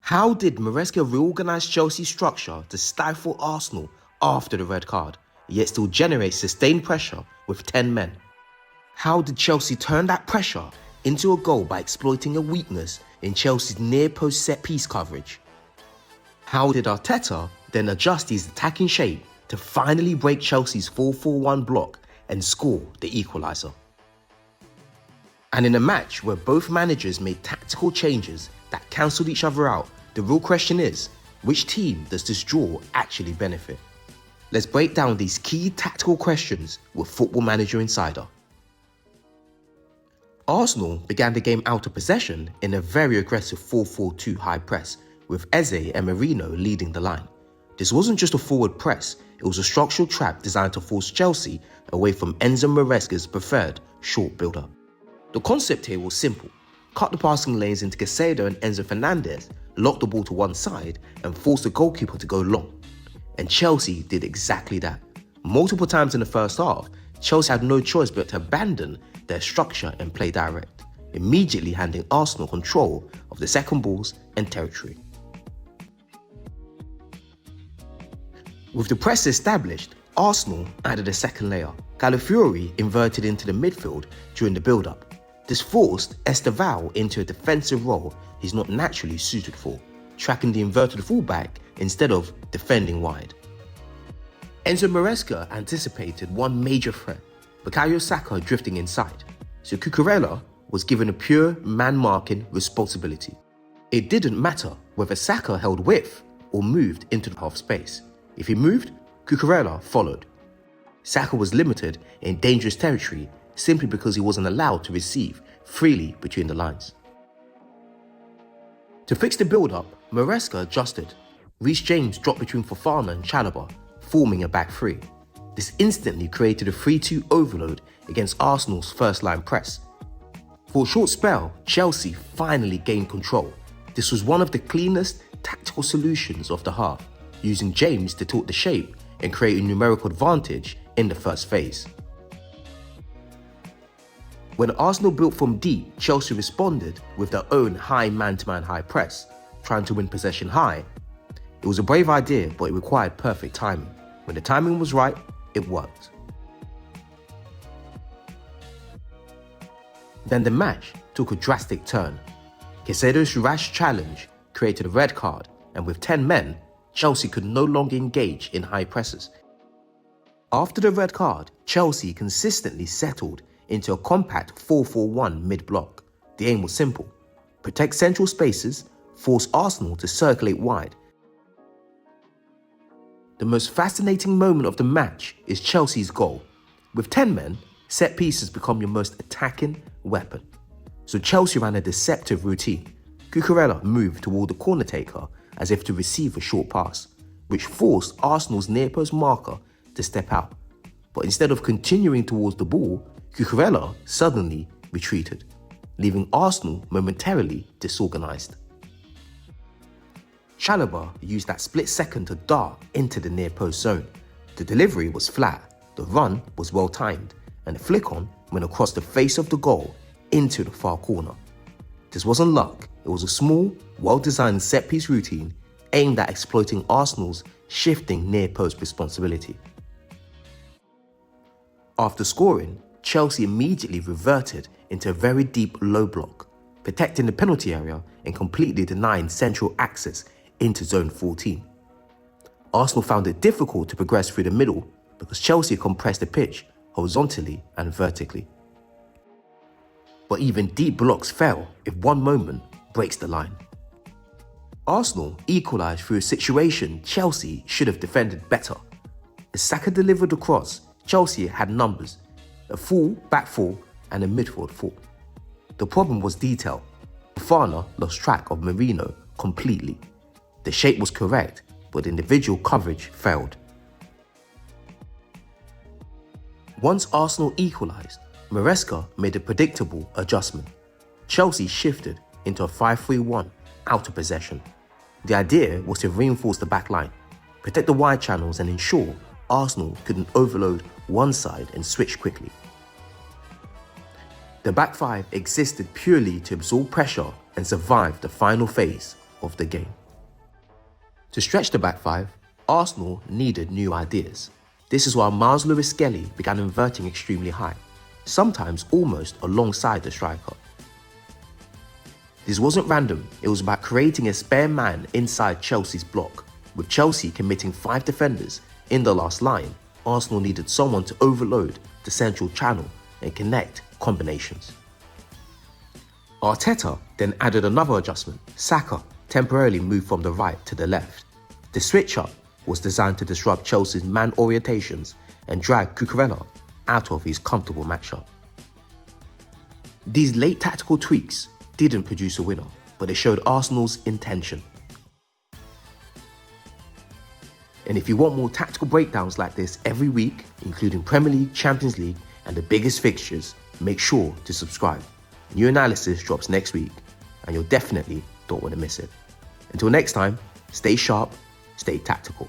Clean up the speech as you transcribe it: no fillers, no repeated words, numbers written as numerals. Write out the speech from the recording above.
How did Maresca reorganise Chelsea's structure to stifle Arsenal after the red card, yet still generate sustained pressure with 10 men? How did Chelsea turn that pressure into a goal by exploiting a weakness in Chelsea's near-post set-piece coverage? How did Arteta then adjust his attacking shape to finally break Chelsea's 4-4-1 block and score the equaliser? And in a match where both managers made tactical changes that cancelled each other out, the real question is, which team does this draw actually benefit? Let's break down these key tactical questions with Football Manager Insider. Arsenal began the game out of possession in a very aggressive 4-4-2 high press, with Eze and Merino leading the line. This wasn't just a forward press, it was a structural trap designed to force Chelsea away from Enzo Maresca's preferred short build-up. The concept here was simple: cut the passing lanes into Caicedo and Enzo Fernandez, lock the ball to one side and force the goalkeeper to go long. And Chelsea did exactly that. Multiple times in the first half, Chelsea had no choice but to abandon their structure and play direct, immediately handing Arsenal control of the second balls and territory. With the press established, Arsenal added a second layer. Calafiori inverted into the midfield during the build-up. This forced Estevao into a defensive role he's not naturally suited for, tracking the inverted fullback instead of defending wide. Enzo Maresca anticipated one major threat, Bukayo Saka drifting inside, so Cucurella was given a pure man-marking responsibility. It didn't matter whether Saka held width or moved into the half space. If he moved, Cucurella followed. Saka was limited in dangerous territory simply because he wasn't allowed to receive freely between the lines. To fix the build-up, Maresca adjusted. Reece James dropped between Fofana and Chalobah, forming a back three. This instantly created a 3-2 overload against Arsenal's first-line press. For a short spell, Chelsea finally gained control. This was one of the cleanest tactical solutions of the half, using James to tilt the shape and create a numerical advantage in the first phase. When Arsenal built from deep, Chelsea responded with their own high man-to-man high press, trying to win possession high. It was a brave idea, but it required perfect timing. When the timing was right, it worked. Then the match took a drastic turn. Caicedo's rash challenge created a red card, and with 10 men, Chelsea could no longer engage in high presses. After the red card, Chelsea consistently settled into a compact 4-4-1 mid-block. The aim was simple: protect central spaces, force Arsenal to circulate wide. The most fascinating moment of the match is Chelsea's goal. With 10 men, set pieces become your most attacking weapon. So Chelsea ran a deceptive routine. Cucurella moved toward the corner taker as if to receive a short pass, which forced Arsenal's near-post marker to step out. But instead of continuing towards the ball, Cucurella suddenly retreated, leaving Arsenal momentarily disorganised. Chalobah used that split second to dart into the near-post zone. The delivery was flat, the run was well-timed, and the flick-on went across the face of the goal into the far corner. This wasn't luck, it was a small, well-designed set-piece routine aimed at exploiting Arsenal's shifting near-post responsibility. After scoring, Chelsea immediately reverted into a very deep low block, protecting the penalty area and completely denying central access into zone 14. Arsenal found it difficult to progress through the middle because Chelsea compressed the pitch horizontally and vertically. But even deep blocks fail if one moment breaks the line. Arsenal equalised through a situation Chelsea should have defended better. As Saka delivered the cross, Chelsea had numbers: a full back four and a midfield four. The problem was detail. Fofana lost track of Merino completely. The shape was correct, but individual coverage failed. Once Arsenal equalised, Maresca made a predictable adjustment. Chelsea shifted into a 5-3-1 out of possession. The idea was to reinforce the back line, protect the wide channels and ensure Arsenal couldn't overload one side and switch quickly. The back five existed purely to absorb pressure and survive the final phase of the game. To stretch the back five, Arsenal needed new ideas. This is why Miles Lewis-Skelly began inverting extremely high, sometimes almost alongside the striker. This wasn't random, it was about creating a spare man inside Chelsea's block. With Chelsea committing 5 defenders in the last line, Arsenal needed someone to overload the central channel and connect combinations. Arteta then added another adjustment. Saka temporarily moved from the right to the left. The switch-up was designed to disrupt Chelsea's man orientations and drag Cucurella out of his comfortable matchup. These late tactical tweaks didn't produce a winner, but they showed Arsenal's intention. And if you want more tactical breakdowns like this every week, including Premier League, Champions League, and the biggest fixtures, make sure to subscribe. New analysis drops next week, and you'll definitely don't want to miss it. Until next time, stay sharp, stay tactical.